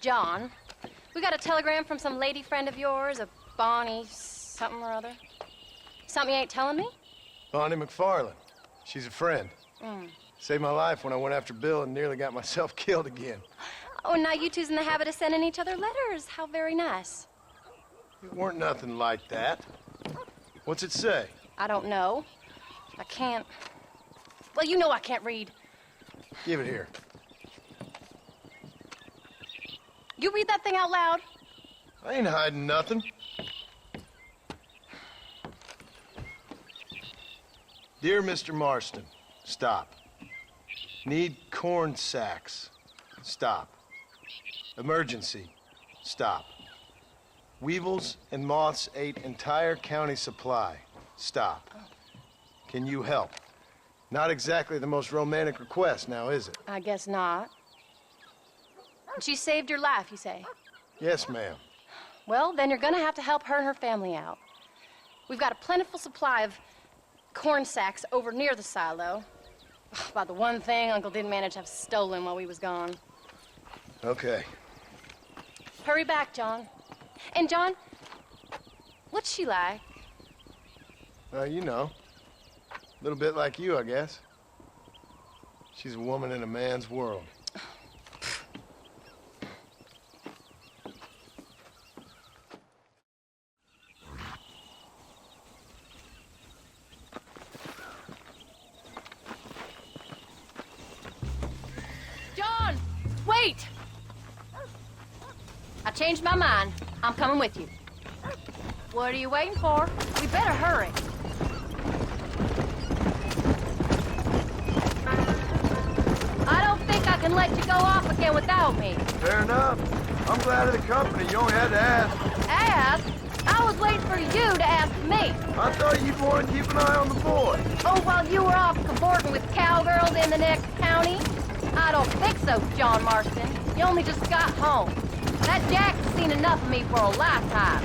John. We got a telegram from some lady friend of yours, a Bonnie something or other. Something you ain't telling me? Bonnie McFarland. She's a friend. Saved my life when I went after Bill and nearly got myself killed again. Oh, now you two's in the habit of sending each other letters. How very nice. It weren't nothing like that. What's it say? I don't know. I can't... Well, you know I can't read. Give it here. You read that thing out loud? I ain't hiding nothing. Dear Mr. Marston, stop. Need corn sacks. Stop. Emergency. Stop. Weevils and moths ate entire county supply. Stop. Can you help? Not exactly the most romantic request now, is it? I guess not. She saved your life, you say? Yes, ma'am. Well, then you're gonna have to help her and her family out. We've got a plentiful supply of corn sacks over near the silo. About the one thing Uncle didn't manage to have stolen while we was gone. Okay. Hurry back, John. And John, what's she like? You know. A little bit like you, I guess. She's a woman in a man's world. John, wait! I changed my mind. I'm coming with you. What are you waiting for? We better hurry. I don't think I can let you go off again without me. Fair enough. I'm glad of the company. You only had to ask. Ask? I was waiting for you to ask me. I thought you'd want to keep an eye on the boy. Oh, while you were off cavorting with cowgirls in the next county? I don't think so, John Marston. You only just got home. That Jack's seen enough of me for a lifetime.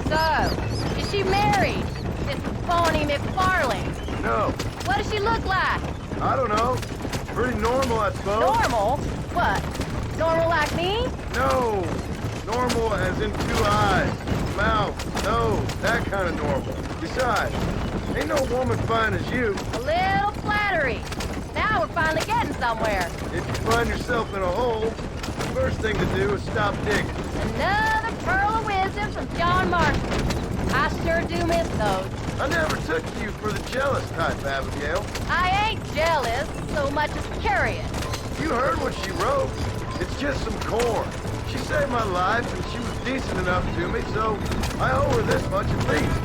So, is she married? This Bonnie McFarland? No. What does she look like? I don't know. Pretty normal, I suppose. Normal? What? Normal like me? No. Normal as in 2 eyes, mouth, nose, that kind of normal. Besides, ain't no woman fine as you. A little flattery. Now we're finally getting somewhere. If you find yourself in a hole, the first thing to do is stop digging. Another pearl of wisdom from John Marston. I sure do miss those. I never took you for the jealous type, Abigail. I ain't jealous so much as curious. You heard what she wrote. It's just some corn. She saved my life, and she was decent enough to me, so I owe her this much at least.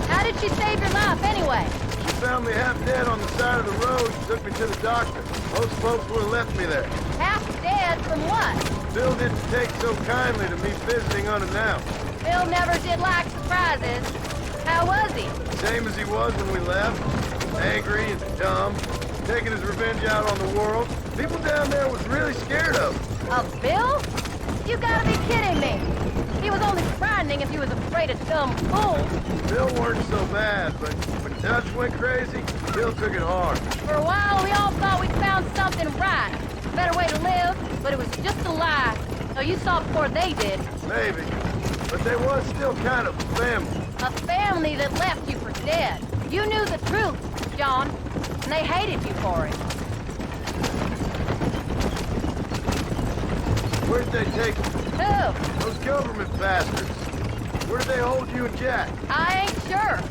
How did she save your life, anyway? She found me half dead on the side of the road and took me to the doctor. Most folks would have left me there. Half dead from what? Bill didn't take so kindly to me visiting unannounced. Bill never did like surprises. How was he? Same as he was when we left. Angry and dumb. Taking his revenge out on the world. People down there was really scared of him. Of Bill? You gotta be kidding me. He was only frightening if he was afraid of dumb fools. Bill weren't so bad, but when Dutch went crazy, Bill took it hard. For a while, we all thought we'd found something right. A better way to live, but it was just a lie. So you saw before they did. Maybe. But they was still kind of a family. A family that left you for dead. You knew the truth, John, and they hated you for it. Where'd they take you? Who? Those government bastards. Where did they hold you and Jack? I ain't sure.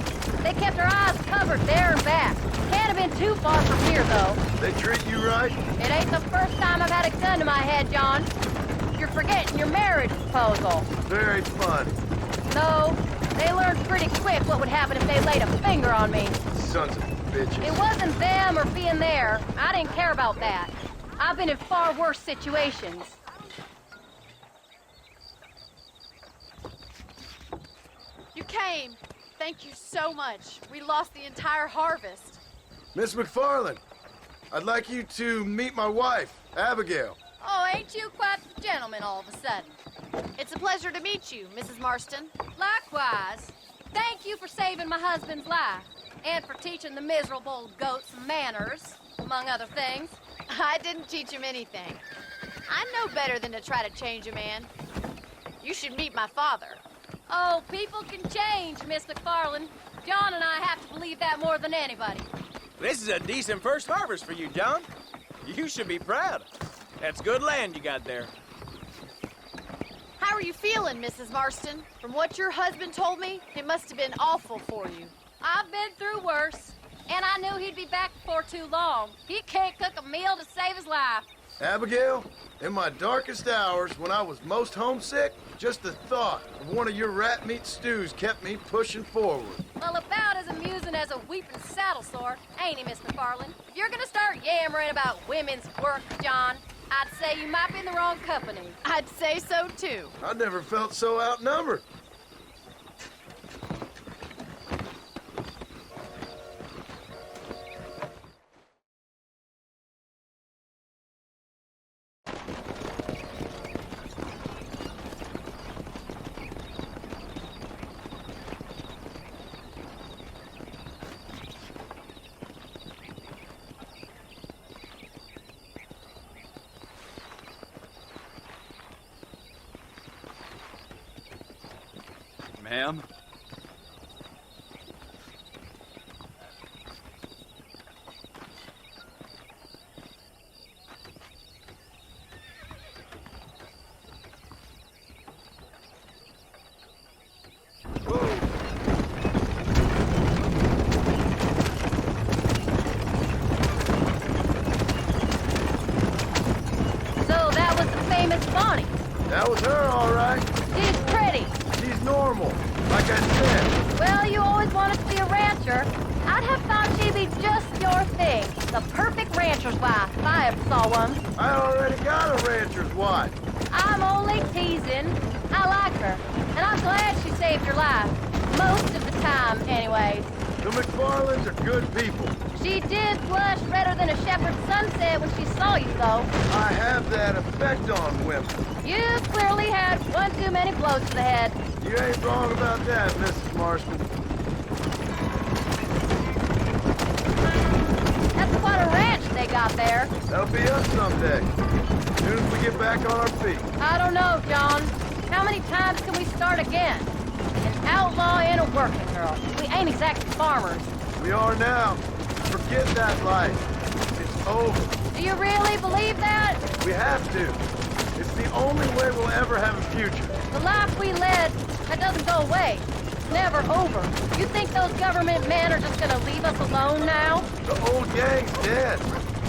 They kept our eyes covered there and back. Can't have been too far from here, though. They treat you right? It ain't the first time I've had a gun to my head, John. You're forgetting your marriage proposal. Very funny. No, they learned pretty quick what would happen if they laid a finger on me. Sons of bitches. It wasn't them or being there. I didn't care about that. I've been in far worse situations. You came. Thank you so much. We lost the entire harvest. Miss McFarland, I'd like you to meet my wife, Abigail. Oh, ain't you quite the gentleman all of a sudden? It's a pleasure to meet you, Mrs. Marston. Likewise. Thank you for saving my husband's life. And for teaching the miserable goats manners, among other things. I didn't teach him anything. I know better than to try to change a man. You should meet my father. Oh, people can change, Miss McFarland. John and I have to believe that more than anybody. This is a decent first harvest for you, John. You should be proud. That's good land you got there. How are you feeling, Mrs. Marston? From what your husband told me, it must have been awful for you. I've been through worse, and I knew he'd be back before too long. He can't cook a meal to save his life. Abigail, in my darkest hours, when I was most homesick, just the thought of one of your rat meat stews kept me pushing forward. Well, about as amusing as a weeping saddle sore, ain't he, Miss McFarland? If you're gonna start yammering about women's work, John, I'd say you might be in the wrong company. I'd say so, too. I never felt so outnumbered. Ma'am? So that was the famous Bonnie. That was her, all right. She's pretty. She's normal, like I said. Well, you always wanted to be a rancher. I'd have thought she'd be just your thing. The perfect rancher's wife, if I ever saw one. I already got a rancher's wife. I'm only teasing. I like her, and I'm glad she saved your life. Most of the time, anyways. The McFarlands are good people. She did blush redder than a shepherd's sunset when she saw you, though. I have that effect on women. You clearly had one too many blows to the head. You ain't wrong about that, Mrs. Marston. That's quite a ranch they got there. That'll be us someday. As soon as we get back on our feet. I don't know, John. How many times can we start again? An outlaw and a working girl. We ain't exactly farmers. We are now. Forget that life. It's over. Do you really believe that? We have to. It's the only way we'll ever have a future. The life we led, that doesn't go away. It's never over. You think those government men are just gonna leave us alone now? The old gang's dead.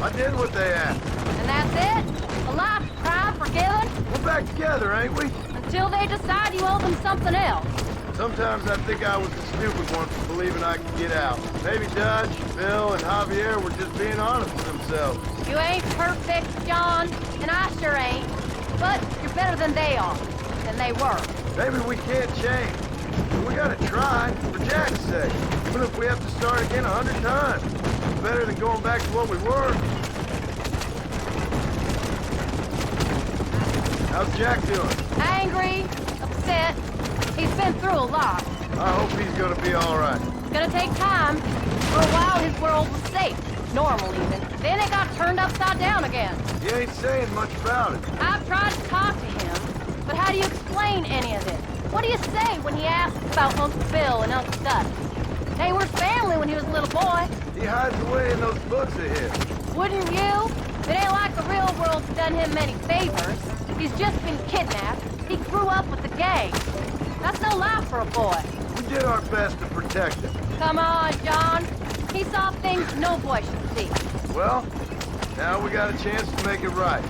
I did what they asked. And that's it? A life crime forgiven? We're back together, ain't we? Until they decide you owe them something else. Sometimes I think I was the stupid one for believing I could get out. Maybe Dutch, Bill, and Javier were just being honest with themselves. You ain't perfect, John, and I sure ain't. But you're better than they are. Than they were. Maybe we can't change. But we gotta try, for Jack's sake. Even if we have to start again 100 times. It's better than going back to what we were. How's Jack doing? Angry, upset. He's been through a lot. I hope he's gonna be all right. It's gonna take time. For a while, his world was safe. Normal, even. Then it got turned upside down again. He ain't saying much about it. I've tried to talk to him, but how do you explain any of it? What do you say when he asks about Uncle Bill and Uncle Dutch? They were family when he was a little boy. He hides away in those books of his. Wouldn't you? It ain't like the real world's done him many favors. He's just been kidnapped. He grew up with the gang. That's no life for a boy. We did our best to protect him. Come on, John. He saw things no boy should see. Well, now we got a chance to make it right.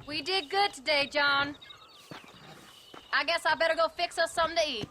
We did good today, John. I guess I better go fix us something to eat.